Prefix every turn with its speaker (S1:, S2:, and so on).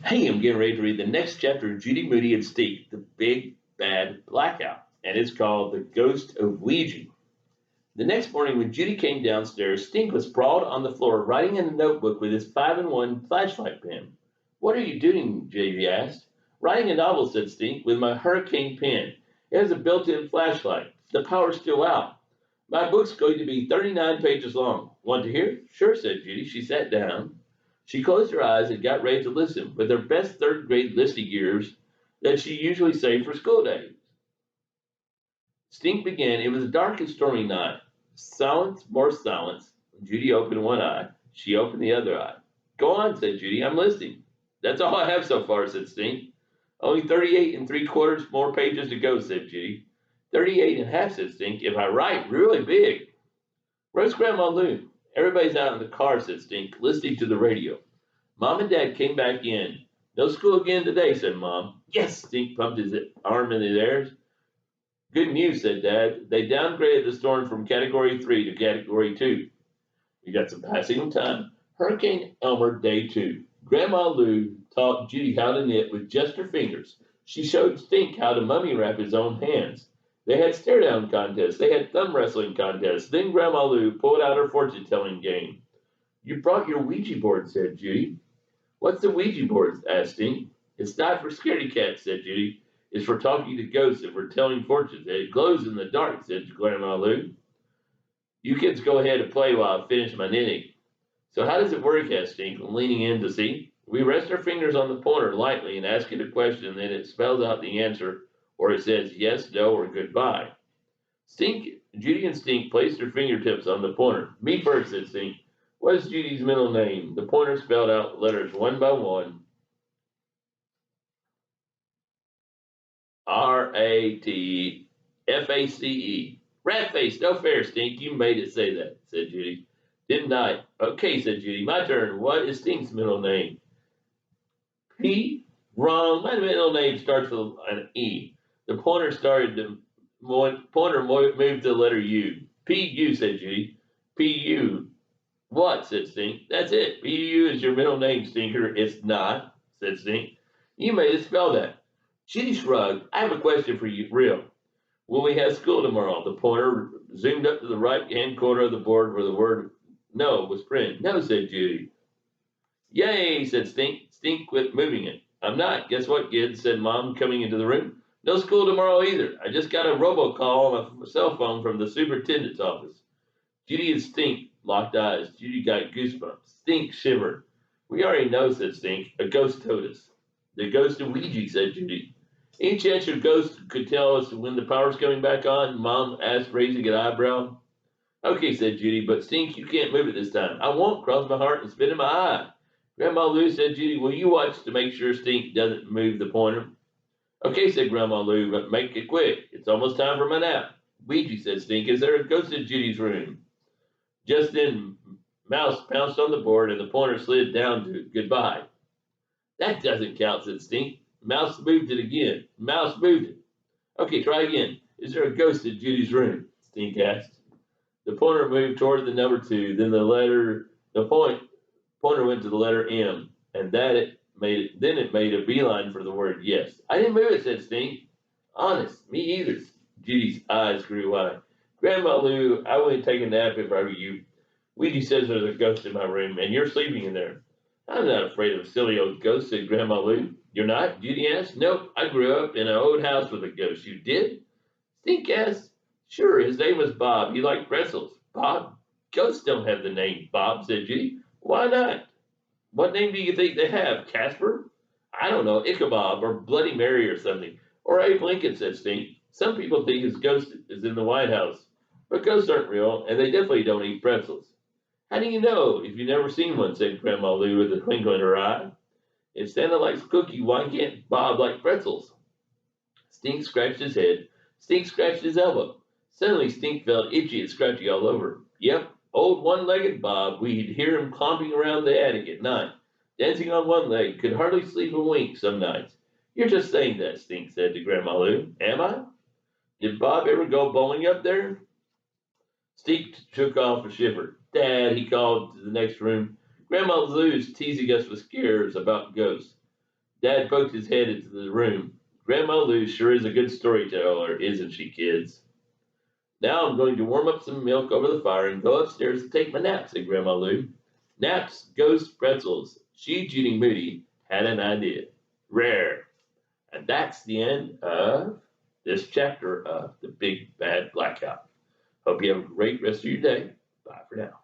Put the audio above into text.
S1: Hey, I'm getting ready to read the next chapter of Judy Moody and Steve, The Big Bad Blackout, and it's called The Ghost of Weejie. The next morning, when Judy came downstairs, Stink was sprawled on the floor writing in a notebook with his 5-in-1 flashlight pen. What are you doing? Judy asked. Writing a novel, said Stink, with my hurricane pen. It has a built in flashlight. The power's still out. My book's going to be 39 pages long. Want to hear? Sure, said Judy. She sat down. She closed her eyes and got ready to listen with her best third grade listening ears that she usually saved for school days. Stink began. It was a dark and stormy night. Silence, more silence. Judy opened one eye. She opened the other eye. Go on, said Judy. I'm listening. That's all I have so far, said Stink. Only 38 and 3/4 more pages to go, said Judy. 38 and a half, said Stink, if I write really big. Where's Grandma Lou? Everybody's out in the car, said Stink, listening to the radio. Mom and Dad came back in. No school again today, said Mom. Yes, Stink pumped his arm in the air. Good news, said Dad. They downgraded the storm from Category 3 to Category 2. We got some passing of time. Hurricane Elmer, Day 2. Grandma Lou taught Judy how to knit with just her fingers. She showed Stink how to mummy wrap his own hands. They had stare-down contests. They had thumb wrestling contests. Then Grandma Lou pulled out her fortune-telling game. You brought your Ouija board, said Judy. What's the Ouija board? Asked Stink. It's not for scaredy cats, said Judy. It's for talking to ghosts and for telling fortunes. It glows in the dark, said Grandma Lou. You kids go ahead and play while I finish my knitting. So how does it work? Asked Stink, leaning in to see. We rest our fingers on the pointer lightly and ask it a question, and then it spells out the answer, or it says yes, no, or goodbye. Judy and Stink placed their fingertips on the pointer. Me first, said Stink. What is Judy's middle name? The pointer spelled out letters one by one. Rateface. Rat face, no fair, Stink. You made it say that, said Judy. Didn't I? Okay, said Judy. My turn. What is Stink's middle name? P? Wrong. My middle name starts with an E. The pointer moved to the letter U. P-U, said Judy. P-U. What? Said Stink. That's it. P-U is your middle name, Stinker. It's not, said Stink. You made it spell that. Judy shrugged. I have a question for you, real. Will we have school tomorrow? The pointer zoomed up to the right-hand corner of the board where the word no was printed. No, said Judy. Yay, said Stink. Stink quit moving it. I'm not. Guess what, kids? Said Mom, coming into the room. No school tomorrow either. I just got a robocall on my cell phone from the superintendent's office. Judy and Stink locked eyes. Judy got goosebumps. Stink shivered. We already know, said Stink. A ghost told us. The ghost of Weejie, said Judy. Any chance your ghost could tell us when the power's coming back on? Mom asked, raising an eyebrow. Okay, said Judy, but Stink, you can't move it this time. I won't. Cross my heart and spit in my eye. Grandma Lou, said Judy, will you watch to make sure Stink doesn't move the pointer? Okay, said Grandma Lou, but make it quick. It's almost time for my nap. Weejie, said Stink, is there a ghost in Judy's room? Just then, Mouse pounced on the board and the pointer slid down to goodbye. That doesn't count, said Stink. Mouse moved it again. Mouse moved it. Okay, try again. Is there a ghost in Judy's room? Stink asked. The pointer moved toward the number 2. Then pointer went to the letter M, and it made a beeline for the word yes. I didn't move it, said Stink. Honest, me either. Judy's eyes grew wide. Grandma Lou, I wouldn't take a nap if I were you. Weejie says there's a ghost in my room, and you're sleeping in there. I'm not afraid of a silly old ghost, said Grandma Lou. You're not? Judy asked. Nope, I grew up in an old house with a ghost. You did? Stink asked. Sure, his name was Bob. He liked pretzels. Bob? Ghosts don't have the name Bob, said Judy. Why not? What name do you think they have? Casper? I don't know, Ichabod or Bloody Mary or something. Or Abe Lincoln, said Stink. Some people think his ghost is in the White House. But ghosts aren't real, and they definitely don't eat pretzels. How do you know if you've never seen one, said Grandma Lou with a twinkle in her eye. If Santa likes cookie, why can't Bob like pretzels? Stink scratched his head. Stink scratched his elbow. Suddenly Stink felt itchy and scratchy all over. Yep, old one-legged Bob. We'd hear him clomping around the attic at night, dancing on one leg, could hardly sleep a wink some nights. You're just saying that, Stink said to Grandma Lou. Am I? Did Bob ever go bowling up there? Stink shook off a shiver. Dad, he called to the next room. Grandma Lou's teasing us with scares about ghosts. Dad poked his head into the room. Grandma Lou sure is a good storyteller, isn't she, kids? Now I'm going to warm up some milk over the fire and go upstairs to take my nap, said Grandma Lou. Naps, ghost pretzels. She, Judy Moody, had an idea. Rare. And that's the end of this chapter of The Big Bad Blackout. Hope you have a great rest of your day. Bye for now.